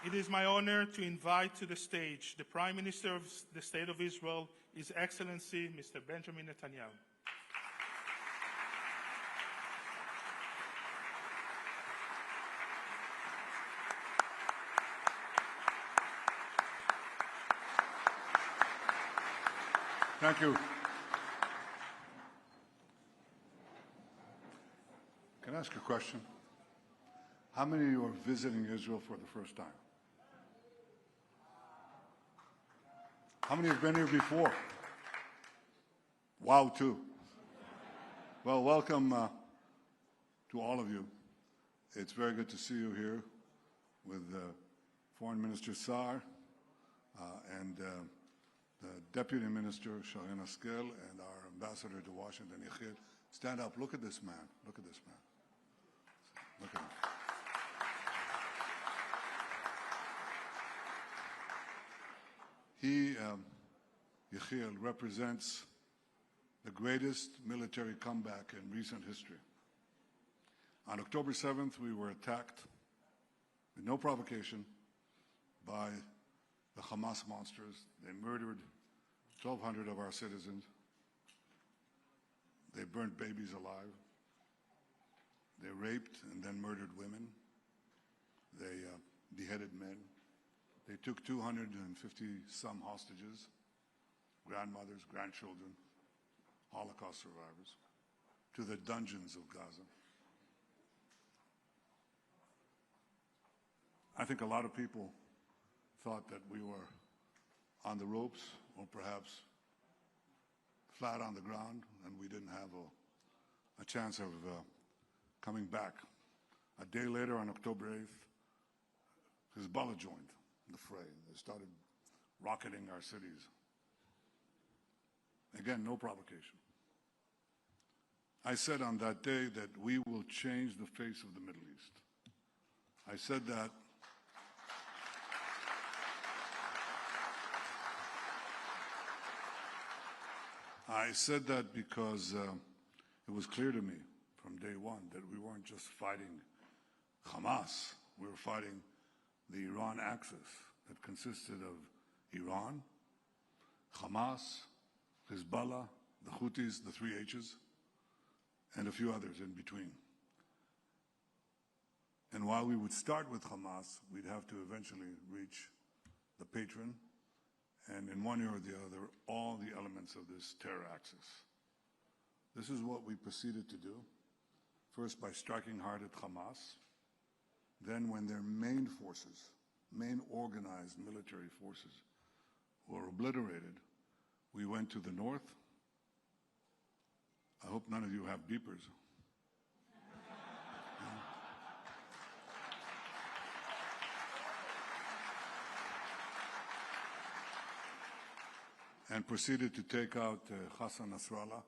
It is my honor to invite to the stage the Prime Minister of the State of Israel, His Excellency, Mr. Benjamin Netanyahu. Thank you. Can I ask a question? How many of you are visiting Israel for the first time? How many have been here before? Wow, too. Well, welcome to all of you. It's very good to see you here with Foreign Minister Saar and the Deputy Minister Sharon Haskel and our Ambassador to Washington, Yechiel. Stand up. Look at this man. Look at this man. Look at him. He, Yechiel, represents the greatest military comeback in recent history. On October 7th, we were attacked with no provocation by the Hamas monsters. They murdered 1,200 of our citizens. They burnt babies alive. They raped and then murdered women. They beheaded men. They took 250-some hostages, grandmothers, grandchildren, Holocaust survivors, to the dungeons of Gaza. I think a lot of people thought that we were on the ropes or perhaps flat on the ground and we didn't have a chance of coming back. A day later, on October 8th, Hezbollah joined the fray. They started rocketing our cities. Again, no provocation. I said on that day that we will change the face of the Middle East. I said that because it was clear to me from day one that we weren't just fighting Hamas. We were fighting the Iran axis that consisted of Iran, Hamas, Hezbollah, the Houthis, the three H's, and a few others in between. And while we would start with Hamas, we'd have to eventually reach the patron, and in one ear or the other, all the elements of this terror axis. This is what we proceeded to do, first by striking hard at Hamas. Then when their main forces, main organized military forces, were obliterated, we went to the north. I hope none of you have beepers. And proceeded to take out Hassan Nasrallah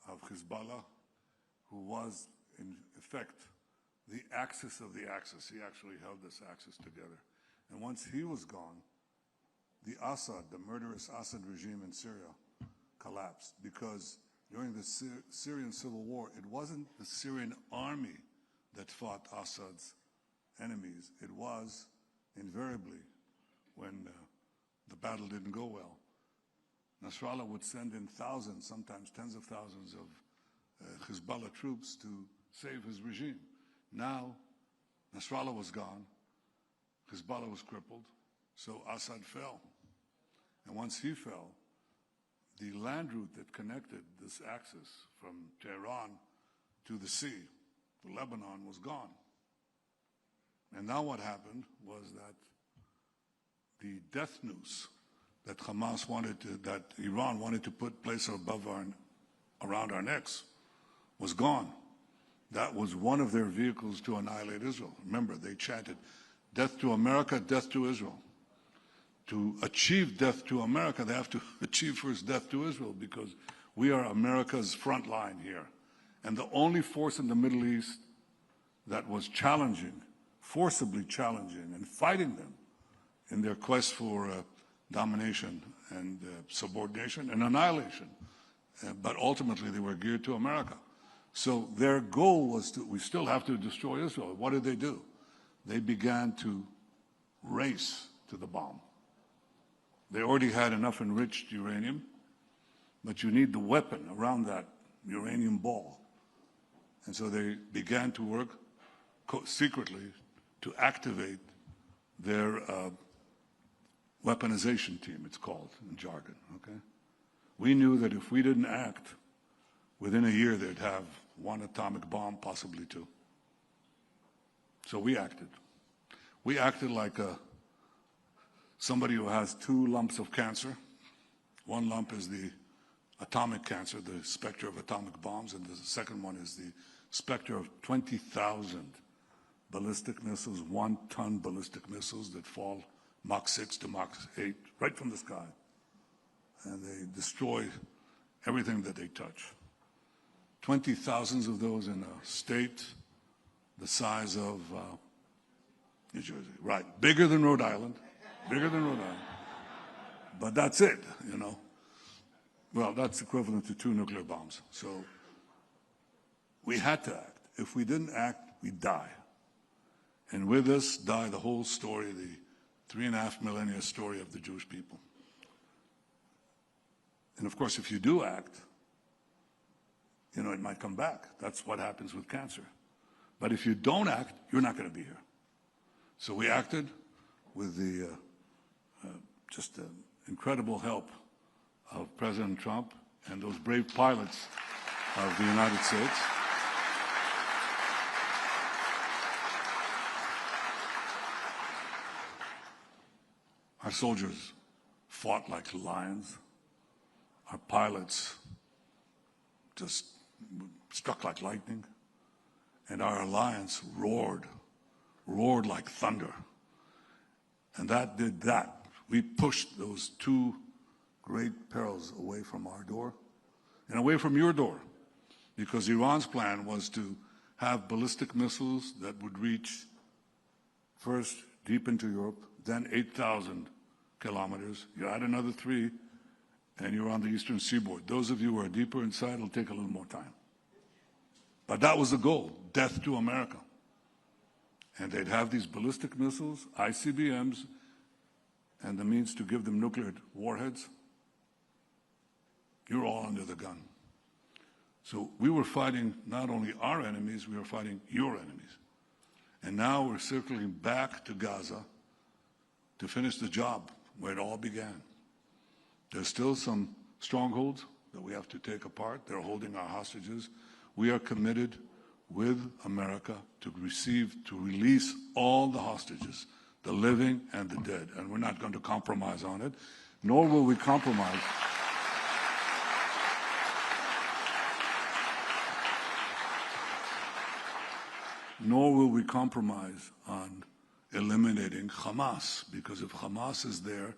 of Hezbollah, who was, in effect, the axis of the axis. He actually held this axis together. And once he was gone, the Assad, the murderous Assad regime in Syria, collapsed, because during the Syrian civil war, it wasn't the Syrian army that fought Assad's enemies. It was, invariably, when the battle didn't go well, Nasrallah would send in thousands, sometimes tens of thousands of Hezbollah troops to save his regime. Now, Nasrallah was gone, Hezbollah was crippled, so Assad fell. And once he fell, the land route that connected this axis from Tehran to the sea, to Lebanon, was gone. And now what happened was that the death noose that Hamas wanted to, that Iran wanted to place around our necks, was gone. That was one of their vehicles to annihilate Israel. Remember, they chanted, "Death to America, death to Israel." To achieve death to America, they have to achieve first death to Israel, because we are America's front line here. And the only force in the Middle East that was challenging, forcibly challenging, and fighting them in their quest for domination and subordination and annihilation. But ultimately, they were geared to America. So their goal was to, we still have to destroy Israel. What did they do? They began to race to the bomb. They already had enough enriched uranium, but you need the weapon around that uranium ball. And so they began to work secretly to activate their weaponization team, it's called in jargon, okay? We knew that if we didn't act, within a year they'd have one atomic bomb, possibly two. So we acted. We acted like somebody who has two lumps of cancer. One lump is the atomic cancer, the specter of atomic bombs, and the second one is the specter of 20,000 ballistic missiles, 1-ton ballistic missiles that fall Mach 6 to Mach 8 right from the sky. And they destroy everything that they touch. 20,000 of those in a state the size of New Jersey. Right, bigger than Rhode Island, bigger than Rhode Island. But that's it, you know. Well, that's equivalent to 2 nuclear bombs. So we had to act. If we didn't act, we'd die. And with us die the whole story, the 3.5 millennia story of the Jewish people. And of course, if you do act, you know, it might come back. That's what happens with cancer. But if you don't act, you're not going to be here. So we acted with the just incredible help of President Trump and those brave pilots of the United States. Our soldiers fought like lions. Our pilots just struck like lightning. And our alliance roared like thunder. And that did that. We pushed those two great perils away from our door and away from your door, because Iran's plan was to have ballistic missiles that would reach first deep into Europe, then 8,000 kilometers. You add another 3, and you're on the eastern seaboard. Those of you who are deeper inside, it'll take a little more time. But that was the goal, death to America. And they'd have these ballistic missiles, ICBMs, and the means to give them nuclear warheads. You're all under the gun. So we were fighting not only our enemies, we were fighting your enemies. And now we're circling back to Gaza to finish the job where it all began. There's still some strongholds that we have to take apart. They're holding our hostages. We are committed with America to release all the hostages, the living and the dead. And we're not going to compromise on it, nor will we compromise. Nor will we compromise on eliminating Hamas, because if Hamas is there,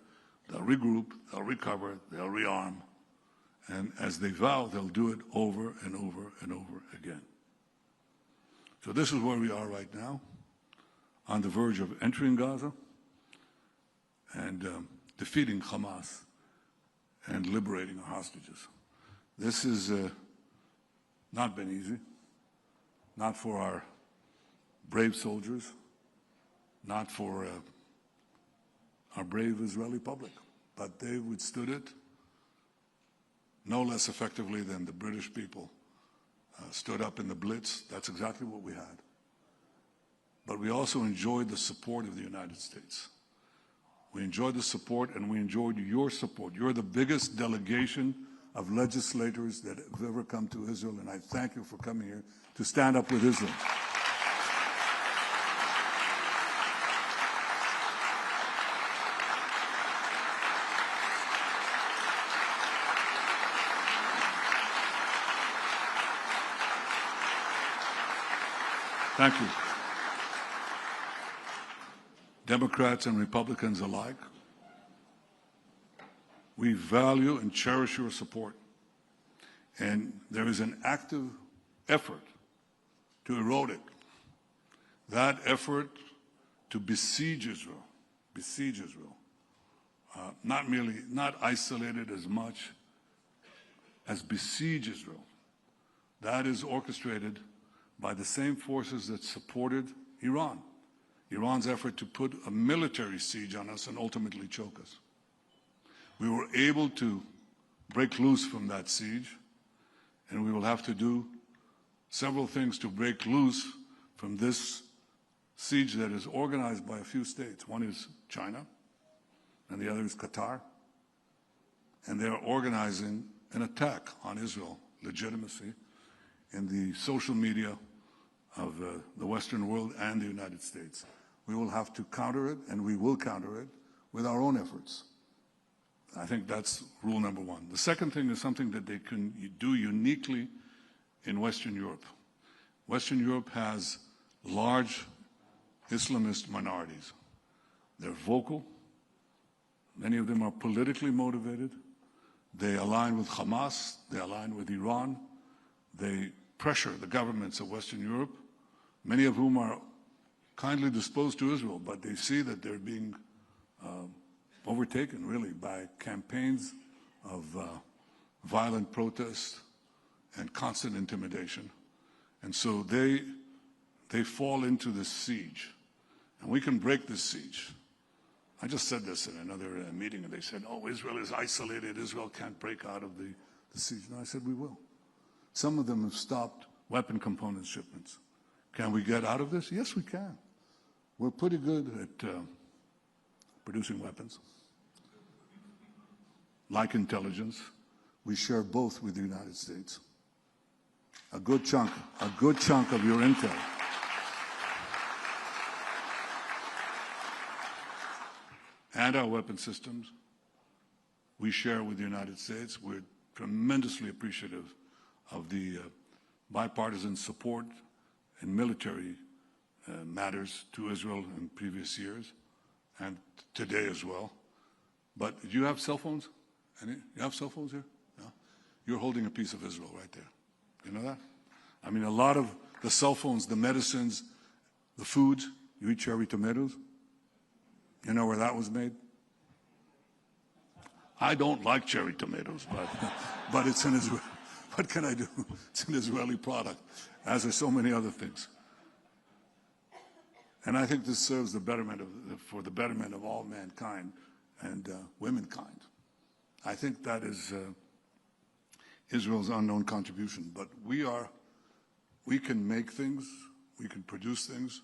they'll regroup, they'll recover, they'll rearm. And as they vow, they'll do it over and over and over again. So this is where we are right now, on the verge of entering Gaza and defeating Hamas and liberating our hostages. This has not been easy, not for our brave soldiers, not for our brave Israeli public, but they withstood it no less effectively than the British people stood up in the Blitz. That's exactly what we had. But we also enjoyed the support of the United States. We enjoyed the support, and we enjoyed your support. You're the biggest delegation of legislators that have ever come to Israel, and I thank you for coming here to stand up with Israel. Thank you. Democrats and Republicans alike, we value and cherish your support. And there is an active effort to erode it. That effort to besiege Israel, not isolated as much as besiege Israel. That is orchestrated by the same forces that supported Iran. Iran's effort to put a military siege on us and ultimately choke us. We were able to break loose from that siege, and we will have to do several things to break loose from this siege that is organized by a few states. One is China, and the other is Qatar. And they're organizing an attack on Israel legitimacy in the social media of the Western world and the United States. We will have to counter it, and we will counter it with our own efforts. I think that's rule number one. The second thing is something that they can do uniquely in Western Europe. Western Europe has large Islamist minorities. They're vocal. Many of them are politically motivated. They align with Hamas. They align with Iran. They pressure the governments of Western Europe, many of whom are kindly disposed to Israel, but they see that they're being overtaken, really, by campaigns of violent protest and constant intimidation. And so they fall into this siege. And we can break this siege. I just said this in another meeting, and they said, oh, Israel is isolated. Israel can't break out of the siege. And I said, we will. Some of them have stopped weapon component shipments. Can we get out of this? Yes, we can. We're pretty good at producing weapons. Like intelligence, we share both with the United States. A good chunk of your intel. And our weapon systems, we share with the United States. We're tremendously appreciative of the bipartisan support in military matters to Israel in previous years and today as well. But do you have cell phones? You have cell phones here? No? You're holding a piece of Israel right there. You know that? I mean, a lot of the cell phones, the medicines, the foods, you eat cherry tomatoes. You know where that was made? I don't like cherry tomatoes, but it's an Israeli. What can I do? It's an Israeli product, as are so many other things. And I think this serves the betterment for the betterment of all mankind and womankind. I think that is Israel's unknown contribution. But we can make things, we can produce things.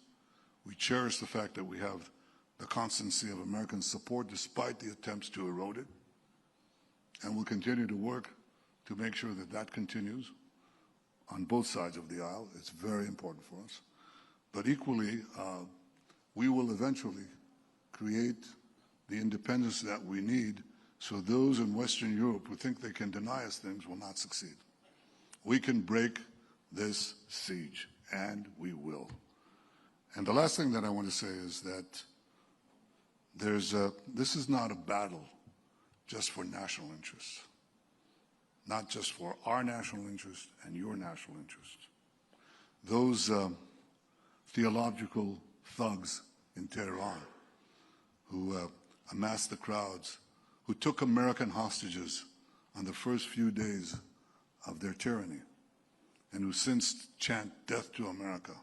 We cherish the fact that we have the constancy of American support despite the attempts to erode it. And we'll continue to work to make sure that that continues on both sides of the aisle. It's very important for us. But equally, we will eventually create the independence that we need so those in Western Europe who think they can deny us things will not succeed. We can break this siege, and we will. And the last thing that I want to say is that this is not a battle just for national interests, not just for our national interest and your national interest. Those theological thugs in Tehran who amassed the crowds, who took American hostages on the first few days of their tyranny, and who since chant death to America,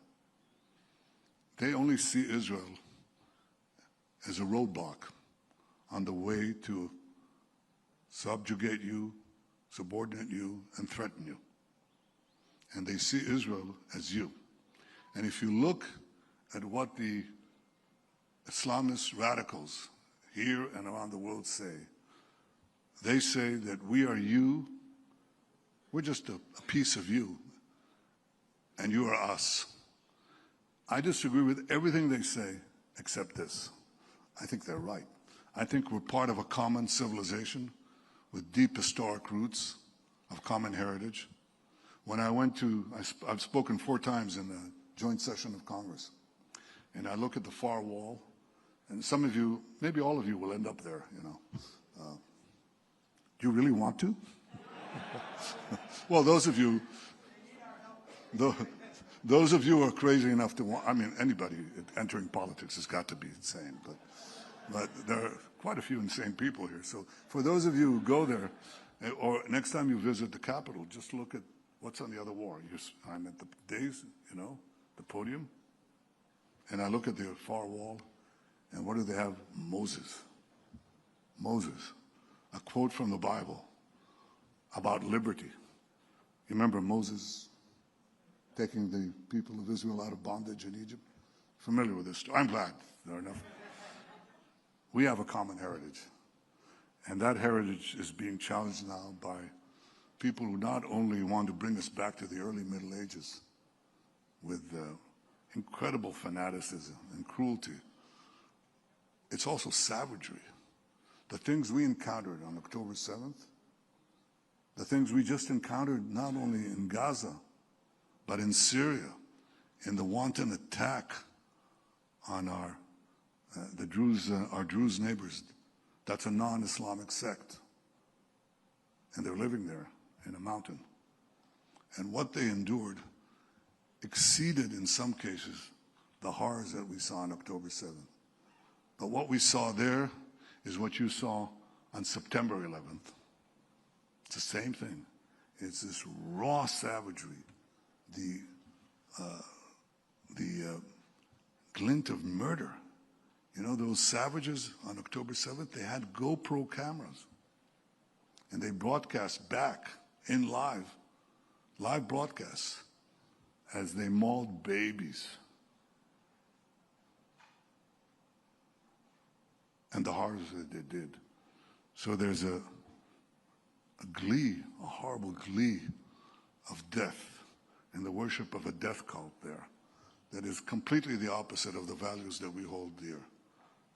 they only see Israel as a roadblock on the way to subjugate you, subordinate you, and threaten you. And they see Israel as you. And if you look at what the Islamist radicals here and around the world say, they say that we are you, we're just a piece of you, and you are us. I disagree with everything they say except this. I think they're right. I think we're part of a common civilization with deep historic roots of common heritage. When I went to, I've spoken 4 times in the joint session of Congress, and I look at the far wall, and some of you, maybe all of you will end up there, you know. Do you really want to? Well, those of you who are crazy enough to want, I mean, anybody entering politics has got to be insane, but there are quite a few insane people here. So for those of you who go there, or next time you visit the Capitol, just look at what's on the other wall. I'm at the dais, you know, the podium, and I look at the far wall, and what do they have? Moses. Moses. A quote from the Bible about liberty. You remember Moses taking the people of Israel out of bondage in Egypt? Familiar with this story? I'm glad there are enough. We have a common heritage, and that heritage is being challenged now by people who not only want to bring us back to the early Middle Ages with incredible fanaticism and cruelty, it's also savagery. The things we encountered on October 7th, the things we just encountered not only in Gaza, but in Syria, in the wanton attack on our Druze neighbors. That's a non-Islamic sect, and they're living there in a mountain. And what they endured exceeded, in some cases, the horrors that we saw on October 7th. But what we saw there is what you saw on September 11th. It's the same thing. It's this raw savagery, the glint of murder. You know, those savages on October 7th, they had GoPro cameras, and they broadcast back in live broadcasts as they mauled babies. And the horrors that they did. So there's a glee, a horrible glee of death and the worship of a death cult there that is completely the opposite of the values that we hold dear.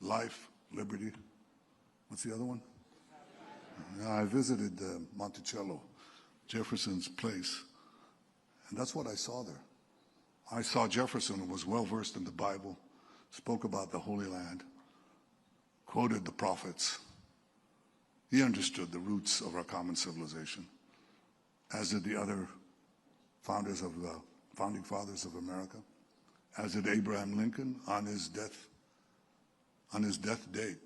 Life, liberty. What's the other one? I visited Monticello, Jefferson's place, and that's what I saw there. I saw Jefferson, who was well-versed in the Bible, spoke about the Holy Land, quoted the prophets. He understood the roots of our common civilization, as did the other founding fathers of America, as did Abraham Lincoln on his death date.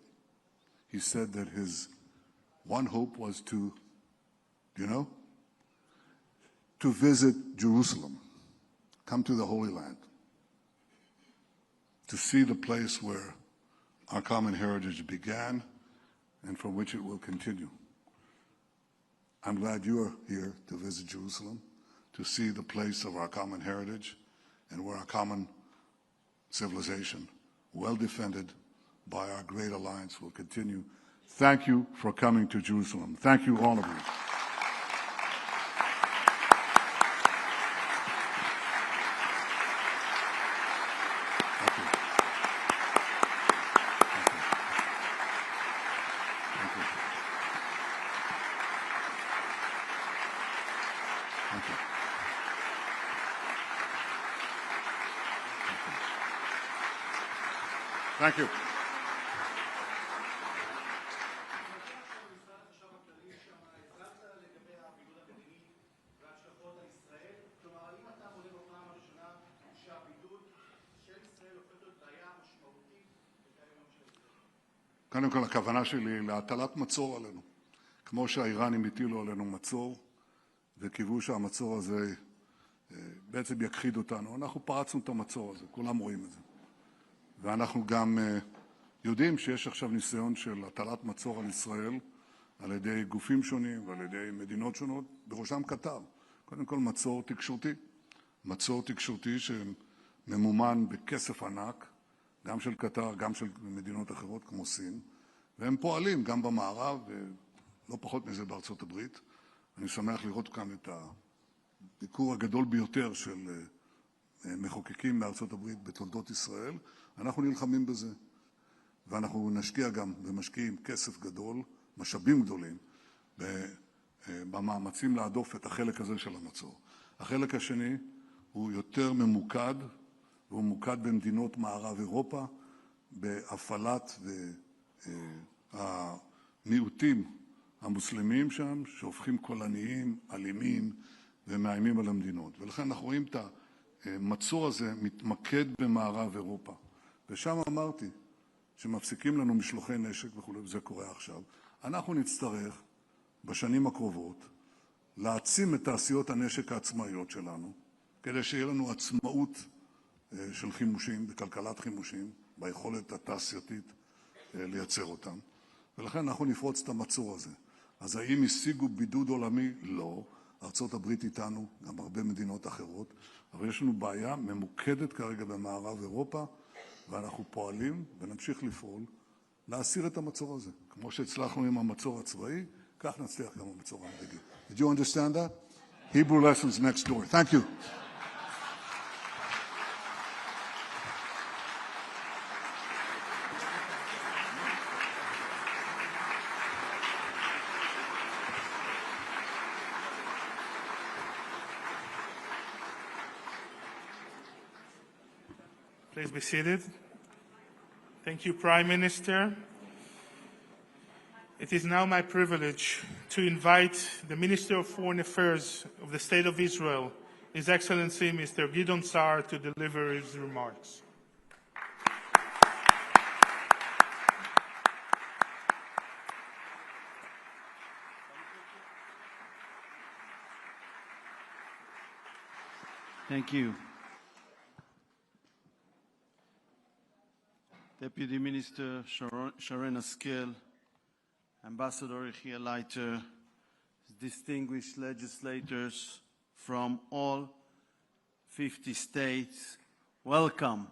He said that his one hope was to visit Jerusalem, come to the Holy Land, to see the place where our common heritage began and from which it will continue. I'm glad you are here to visit Jerusalem, to see the place of our common heritage and where our common civilization, well defended by our great alliance, will continue. Thank you for coming to Jerusalem. Thank you, all of you. Thank you. קודם כל, הכוונה שלי להטלת מצור עלינו. כמו שהאיראנים הטילו עלינו מצור, וקיוו שהמצור הזה בעצם יכחיד אותנו. אנחנו פרצנו את המצור הזה, כולם רואים את זה. ואנחנו גם יודעים שיש עכשיו ניסיון של הטלת מצור על ישראל על ידי גופים שונים ועל ידי מדינות שונות, בראשם קטר. קודם כל מצור תקשורתי שממומן בכסף ענק, גם של קטר, גם של מדינות אחרות כמו סין, והם פועלים גם במערב, ולא פחות מזה בארצות הברית. אני שמח לראות כאן את הביקור הגדול ביותר של מחוקקים מארצות הברית בתולדות ישראל. אנחנו נלחמים בזה, ואנחנו נשקיע גם ומשקיעים כסף גדול, משאבים גדולים, במאמצים להדוף את החלק הזה של המצור. החלק השני הוא יותר ממוקד, והוא ממוקד במדינות מערב אירופה, בהפעלת המיעוטים המוסלמים שם, שהופכים קולניים, אלימים ומאיימים על המדינות. ולכן אנחנו רואים את המצור הזה מתמקד במערב אירופה. ושם אמרתי שמפסיקים לנו משלוחי נשק וכו', וזה קורה עכשיו. אנחנו נצטרך בשנים הקרובות להעצים את תעשיות הנשק העצמאיות שלנו, כדי שיהיה לנו עצמאות של חימושים, בכלכלת חימושים, ביכולת התעשייתית לייצר אותם, ולכן אנחנו נפרוץ את המצור הזה. אז האם השיגו בידוד עולמי? לא. ארצות הברית איתנו, גם הרבה מדינות אחרות, אבל יש לנו בעיה ממוקדת כרגע במערב אירופה, ואנחנו פועלים ונמשיך לפעול להסיר את המצור הזה. כמו שהצלחנו עם המצור הצבאי, כך נצליח גם המצור המדיני. Did you understand that? Hebrew lessons next door. Thank you. Please be seated. Thank you, Prime Minister. It is now my privilege to invite the Minister of Foreign Affairs of the State of Israel, His Excellency Mr. Gideon Sa'ar, to deliver his remarks. Thank you. Deputy Minister Sharon Askel, Ambassador Yechiel Leiter, distinguished legislators from all 50 states, welcome